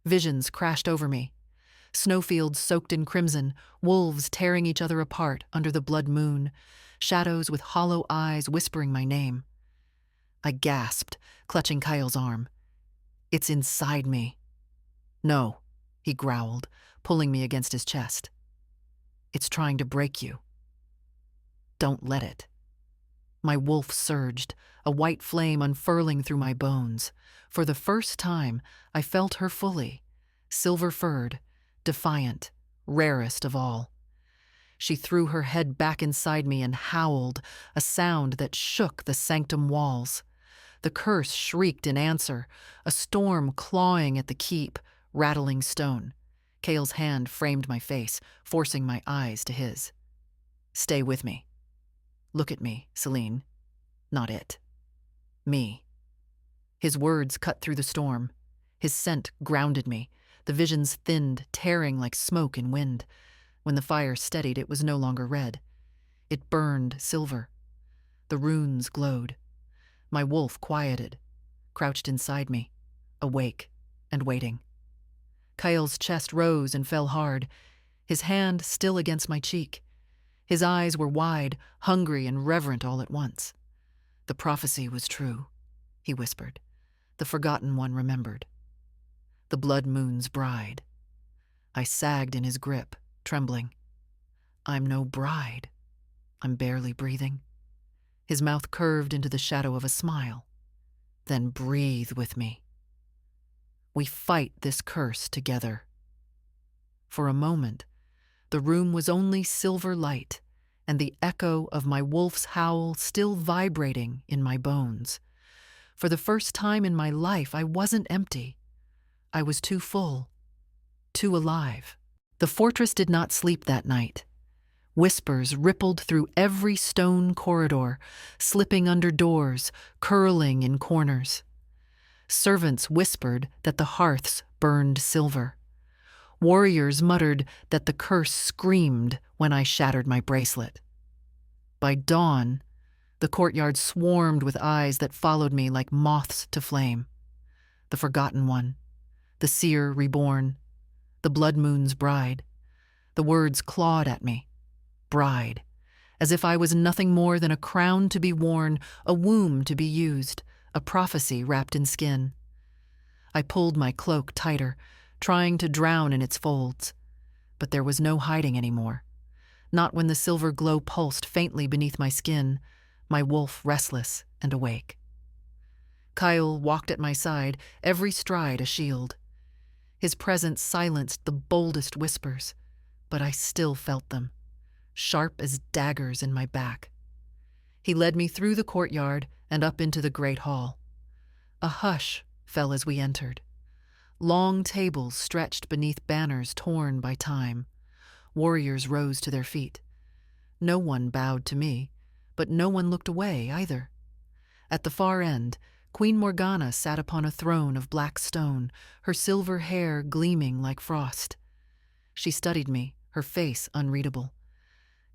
Visions crashed over me. Snowfields soaked in crimson, wolves tearing each other apart under the blood moon, shadows with hollow eyes whispering my name. I gasped, clutching Kyle's arm. "It's inside me." "No," he growled, pulling me against his chest. "It's trying to break you. Don't let it." My wolf surged, a white flame unfurling through my bones. For the first time, I felt her fully, silver-furred, defiant, rarest of all. She threw her head back inside me and howled, a sound that shook the sanctum walls. The curse shrieked in answer, a storm clawing at the keep, rattling stone. Kale's hand framed my face, forcing my eyes to his. "Stay with me. Look at me, Celine. Not it. Me." His words cut through the storm. His scent grounded me, The visions thinned, tearing like smoke in wind. When the fire steadied, it was no longer red. It burned silver. The runes glowed. My wolf quieted, crouched inside me, awake and waiting. Kyle's chest rose and fell hard, his hand still against my cheek. His eyes were wide, hungry and reverent all at once. The prophecy was true, he whispered. The forgotten one remembered. The blood moon's bride. I sagged in his grip, trembling. I'm no bride. I'm barely breathing. His mouth curved into the shadow of a smile. Then breathe with me. We fight this curse together. For a moment, the room was only silver light, and the echo of my wolf's howl still vibrating in my bones. For the first time in my life, I wasn't empty. I was too full, too alive. The fortress did not sleep that night. Whispers rippled through every stone corridor, slipping under doors, curling in corners. Servants whispered that the hearths burned silver. Warriors muttered that the curse screamed when I shattered my bracelet. By dawn, the courtyard swarmed with eyes that followed me like moths to flame. The forgotten one, the seer reborn, the blood moon's bride. The words clawed at me. Bride, as if I was nothing more than a crown to be worn, a womb to be used, a prophecy wrapped in skin. I pulled my cloak tighter, trying to drown in its folds. But there was no hiding anymore. Not when the silver glow pulsed faintly beneath my skin, my wolf restless and awake. Kyle walked at my side, every stride a shield. His presence silenced the boldest whispers, but I still felt them, sharp as daggers in my back. He led me through the courtyard and up into the great hall. A hush fell as we entered. Long tables stretched beneath banners torn by time. Warriors rose to their feet. No one bowed to me, but no one looked away either. At the far end, Queen Morgana sat upon a throne of black stone, her silver hair gleaming like frost. She studied me, her face unreadable.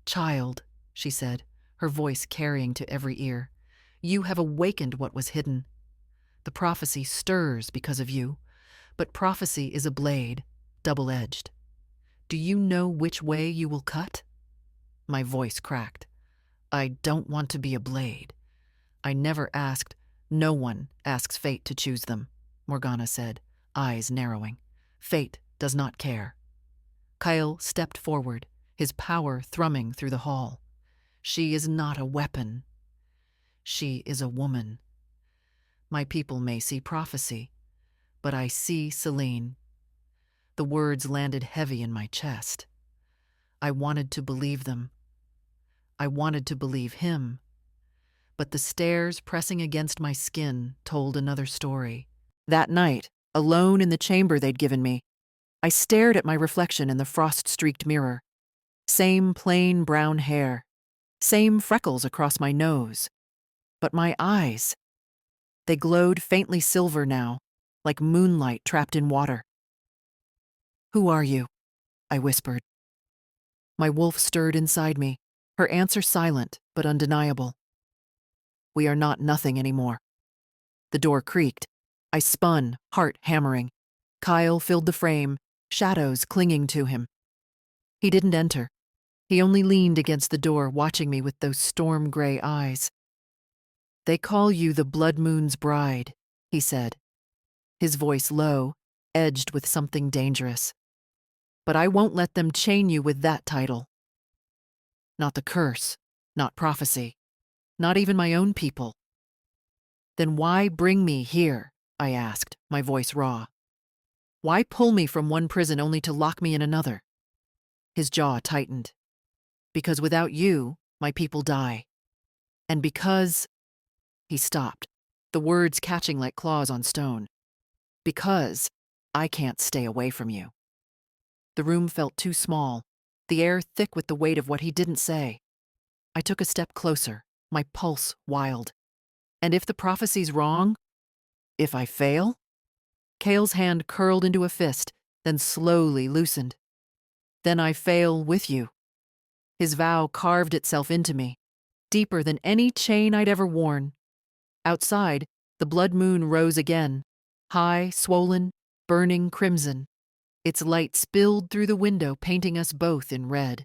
"Child," she said, her voice carrying to every ear, "you have awakened what was hidden. The prophecy stirs because of you, but prophecy is a blade, double-edged. Do you know which way you will cut?" My voice cracked. "I don't want to be a blade. I never asked. No one asks fate to choose them," Morgana said, eyes narrowing. "Fate does not care." Kyle stepped forward, his power thrumming through the hall. "She is not a weapon. She is a woman. My people may see prophecy, but I see Celine." The words landed heavy in my chest. I wanted to believe them. I wanted to believe him. But the stairs pressing against my skin told another story. That night, alone in the chamber they'd given me, I stared at my reflection in the frost-streaked mirror. Same plain brown hair, same freckles across my nose. But my eyes, they glowed faintly silver now, like moonlight trapped in water. "Who are you?" I whispered. My wolf stirred inside me, her answer silent but undeniable. "We are not nothing anymore." The door creaked. I spun, heart hammering. Kyle filled the frame, shadows clinging to him. He didn't enter. He only leaned against the door, watching me with those storm-gray eyes. "They call you the Blood Moon's bride," he said, his voice low, edged with something dangerous. "But I won't let them chain you with that title. Not the curse, not prophecy, not even my own people." "Then why bring me here?" I asked, my voice raw. "Why pull me from one prison only to lock me in another?" His jaw tightened. "Because without you, my people die. And because—" He stopped, the words catching like claws on stone. "Because I can't stay away from you." The room felt too small, the air thick with the weight of what he didn't say. I took a step closer, my pulse wild. And if the prophecy's wrong? If I fail? Kale's hand curled into a fist, then slowly loosened. Then I fail with you. His vow carved itself into me, deeper than any chain I'd ever worn. Outside, the blood moon rose again, high, swollen, burning crimson. Its light spilled through the window, painting us both in red.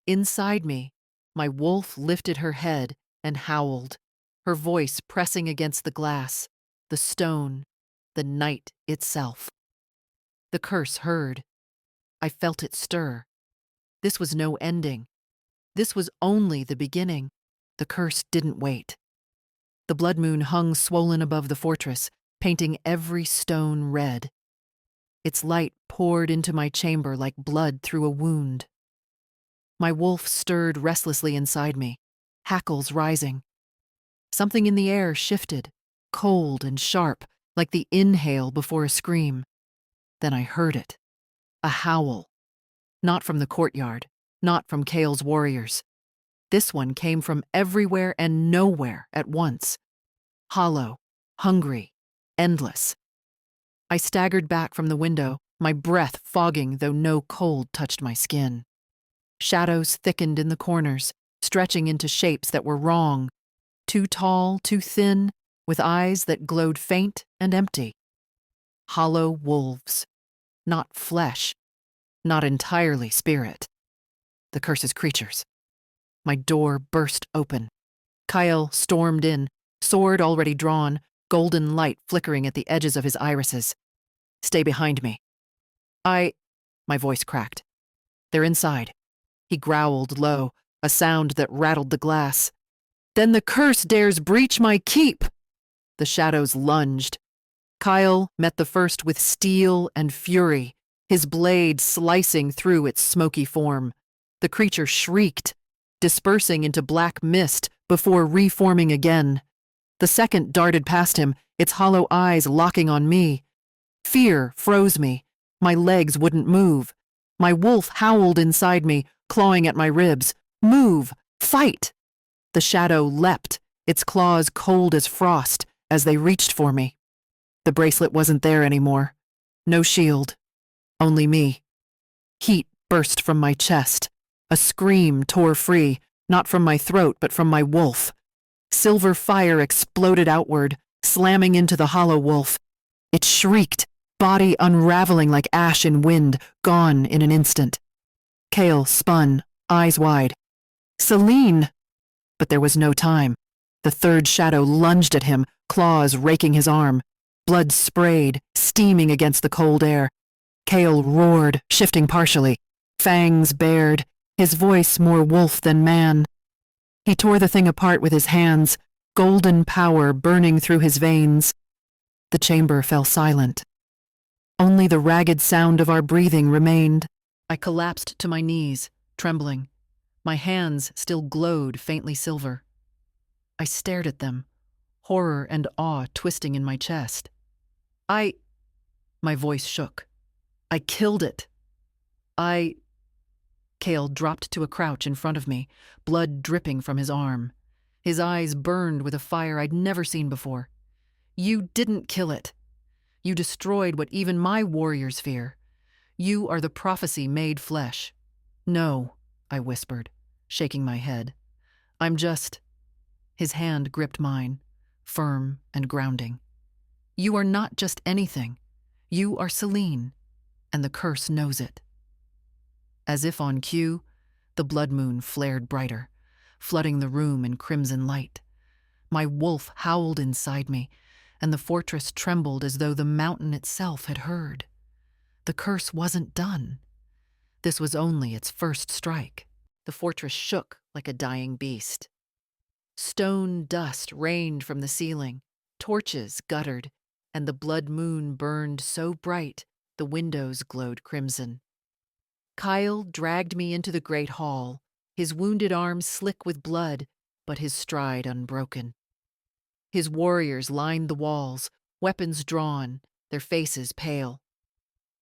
Inside me, my wolf lifted her head and howled, her voice pressing against the glass, the stone, the night itself. The curse heard. I felt it stir. This was no ending. This was only the beginning. The curse didn't wait. The blood moon hung swollen above the fortress, painting every stone red. Its light poured into my chamber like blood through a wound. My wolf stirred restlessly inside me, hackles rising. Something in the air shifted, cold and sharp, like the inhale before a scream. Then I heard it. A howl. Not from the courtyard, not from Kale's warriors. This one came from everywhere and nowhere at once. Hollow, hungry, endless. I staggered back from the window, my breath fogging though no cold touched my skin. Shadows thickened in the corners, stretching into shapes that were wrong. Too tall, too thin, with eyes that glowed faint and empty. Hollow wolves. Not flesh. Not entirely spirit. The curse's creatures. My door burst open. Kyle stormed in, sword already drawn, golden light flickering at the edges of his irises. Stay behind me. My voice cracked. They're inside. He growled low, a sound that rattled the glass. Then the curse dares breach my keep! The shadows lunged. Kyle met the first with steel and fury, his blade slicing through its smoky form. The creature shrieked, dispersing into black mist before reforming again. The second darted past him, its hollow eyes locking on me. Fear froze me. My legs wouldn't move. My wolf howled inside me, clawing at my ribs. Move! Fight! The shadow leapt, its claws cold as frost, as they reached for me. The bracelet wasn't there anymore. No shield. Only me. Heat burst from my chest. A scream tore free, not from my throat, but from my wolf. Silver fire exploded outward, slamming into the hollow wolf. It shrieked, body unraveling like ash in wind, gone in an instant. Kale spun, eyes wide. Celine! But there was no time. The third shadow lunged at him, claws raking his arm. Blood sprayed, steaming against the cold air. Kale roared, shifting partially. Fangs bared, his voice more wolf than man. He tore the thing apart with his hands, golden power burning through his veins. The chamber fell silent. Only the ragged sound of our breathing remained. I collapsed to my knees, trembling. My hands still glowed faintly silver. I stared at them, horror and awe twisting in my chest. My voice shook. I killed it. Kale dropped to a crouch in front of me, blood dripping from his arm. His eyes burned with a fire I'd never seen before. You didn't kill it. You destroyed what even my warriors fear. You are the prophecy made flesh. No, I whispered, shaking my head. I'm just... His hand gripped mine, firm and grounding. You are not just anything. You are Celine, and the curse knows it. As if on cue, the blood moon flared brighter, flooding the room in crimson light. My wolf howled inside me, and the fortress trembled as though the mountain itself had heard. The curse wasn't done. This was only its first strike. The fortress shook like a dying beast. Stone dust rained from the ceiling, torches guttered, and the blood moon burned so bright the windows glowed crimson. Kyle dragged me into the great hall, his wounded arm slick with blood, but his stride unbroken. His warriors lined the walls, weapons drawn, their faces pale.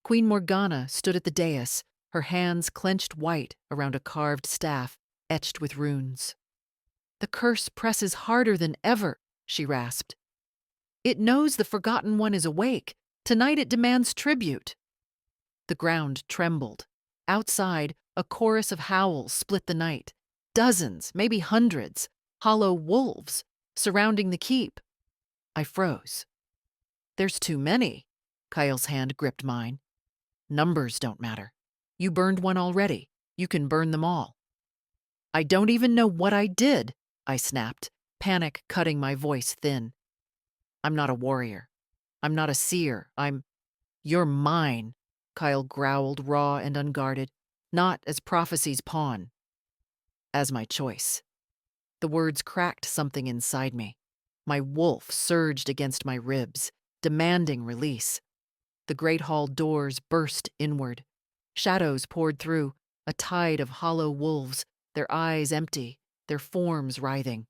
Queen Morgana stood at the dais, her hands clenched white around a carved staff etched with runes. The curse presses harder than ever, she rasped. It knows the Forgotten One is awake. Tonight it demands tribute. The ground trembled. Outside, a chorus of howls split the night. Dozens, maybe hundreds, hollow wolves surrounding the keep. I froze. There's too many. Kyle's hand gripped mine. Numbers don't matter. You burned one already. You can burn them all. I don't even know what I did, I snapped, panic cutting my voice thin. I'm not a warrior. I'm not a seer. You're mine, Kyle growled, raw and unguarded, not as prophecy's pawn. As my choice. The words cracked something inside me. My wolf surged against my ribs, demanding release. The great hall doors burst inward. Shadows poured through, a tide of hollow wolves, their eyes empty, their forms writhing.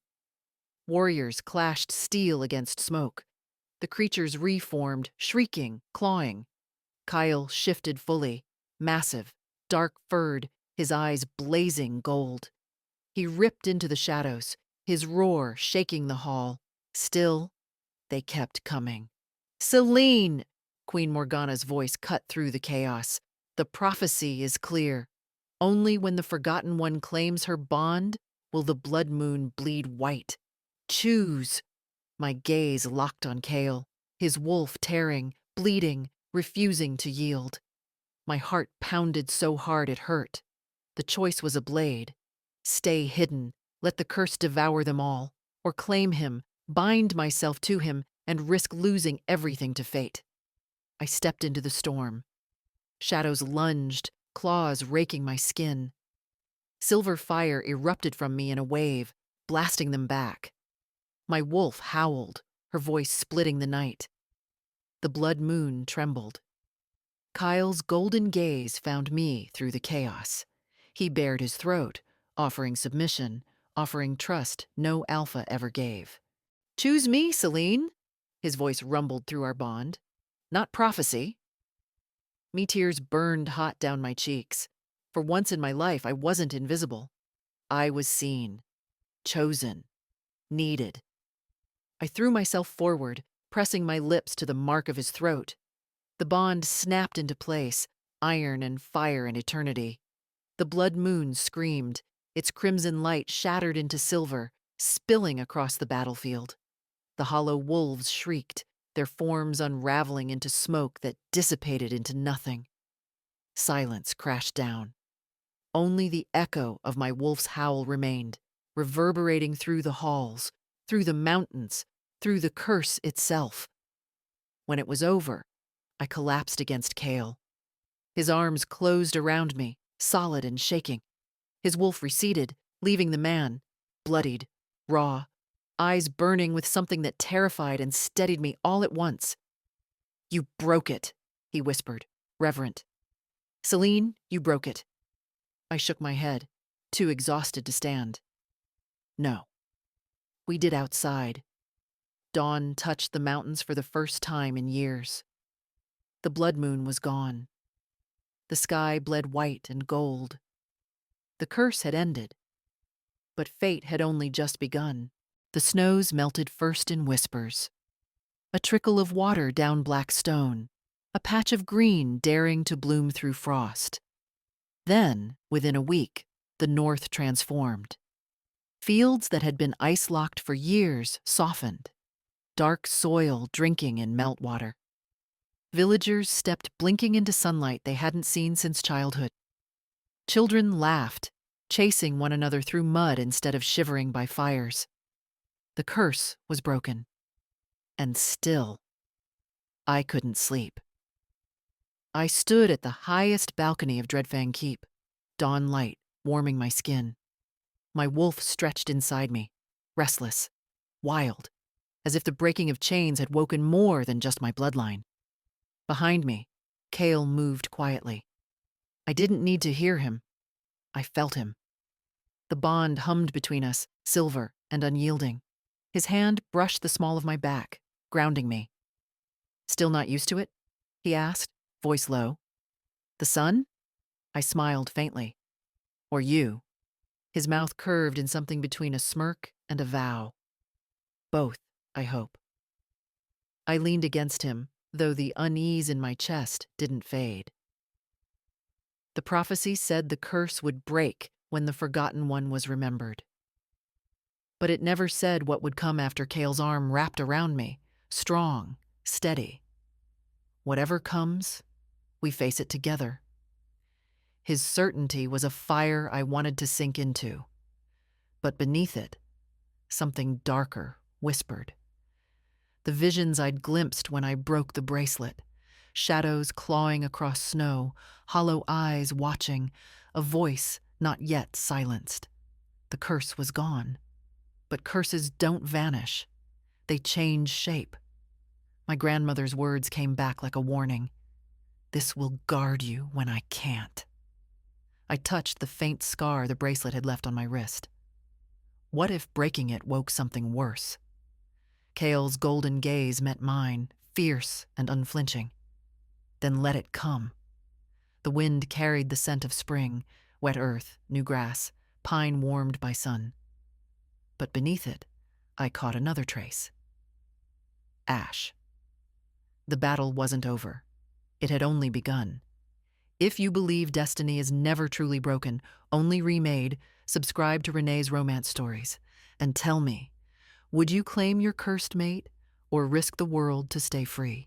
Warriors clashed steel against smoke. The creatures reformed, shrieking, clawing. Kyle shifted fully, massive, dark-furred, his eyes blazing gold. He ripped into the shadows, his roar shaking the hall. Still, they kept coming. Celine! Queen Morgana's voice cut through the chaos. The prophecy is clear. Only when the Forgotten One claims her bond will the blood moon bleed white. Choose! My gaze locked on Kale, his wolf tearing, bleeding, refusing to yield. My heart pounded so hard it hurt. The choice was a blade. Stay hidden, let the curse devour them all, or claim him, bind myself to him, and risk losing everything to fate. I stepped into the storm. Shadows lunged, claws raking my skin. Silver fire erupted from me in a wave, blasting them back. My wolf howled, her voice splitting the night. The blood moon trembled. Kyle's golden gaze found me through the chaos. He bared his throat, offering submission, offering trust no alpha ever gave. Choose me, Celine, his voice rumbled through our bond. Not prophecy. Me tears burned hot down my cheeks. For once in my life, I wasn't invisible. I was seen, chosen, needed. I threw myself forward, pressing my lips to the mark of his throat. The bond snapped into place, iron and fire and eternity. The blood moon screamed, its crimson light shattered into silver, spilling across the battlefield. The hollow wolves shrieked, their forms unraveling into smoke that dissipated into nothing. Silence crashed down. Only the echo of my wolf's howl remained, reverberating through the halls, through the mountains, through the curse itself. When it was over, I collapsed against Kale. His arms closed around me, solid and shaking. His wolf receded, leaving the man, bloodied, raw, eyes burning with something that terrified and steadied me all at once. You broke it, he whispered, reverent. Celine, you broke it. I shook my head, too exhausted to stand. No. We did outside. Dawn touched the mountains for the first time in years. The blood moon was gone. The sky bled white and gold. The curse had ended. But fate had only just begun. The snows melted first in whispers. A trickle of water down black stone, a patch of green daring to bloom through frost. Then, within a week, the north transformed. Fields that had been ice-locked for years softened. Dark soil drinking in meltwater. Villagers stepped blinking into sunlight they hadn't seen since childhood. Children laughed, chasing one another through mud instead of shivering by fires. The curse was broken. And still, I couldn't sleep. I stood at the highest balcony of Dreadfang Keep, dawn light warming my skin. My wolf stretched inside me, restless, wild, as if the breaking of chains had woken more than just my bloodline. Behind me, Kale moved quietly. I didn't need to hear him. I felt him. The bond hummed between us, silver and unyielding. His hand brushed the small of my back, grounding me. Still not used to it? He asked, voice low. The sun? I smiled faintly. Or you? His mouth curved in something between a smirk and a vow. Both, I hope. I leaned against him, though the unease in my chest didn't fade. The prophecy said the curse would break when the forgotten one was remembered. But it never said what would come after Kale's arm wrapped around me, strong, steady. Whatever comes, we face it together. His certainty was a fire I wanted to sink into. But beneath it, something darker whispered. The visions I'd glimpsed when I broke the bracelet. Shadows clawing across snow, hollow eyes watching, a voice not yet silenced. The curse was gone. But curses don't vanish. They change shape. My grandmother's words came back like a warning. This will guard you when I can't. I touched the faint scar the bracelet had left on my wrist. What if breaking it woke something worse? Kale's golden gaze met mine, fierce and unflinching. Then let it come. The wind carried the scent of spring, wet earth, new grass, pine warmed by sun. But beneath it, I caught another trace. Ash. The battle wasn't over. It had only begun. If you believe destiny is never truly broken, only remade, subscribe to Rene's romance stories. And tell me, would you claim your cursed mate or risk the world to stay free?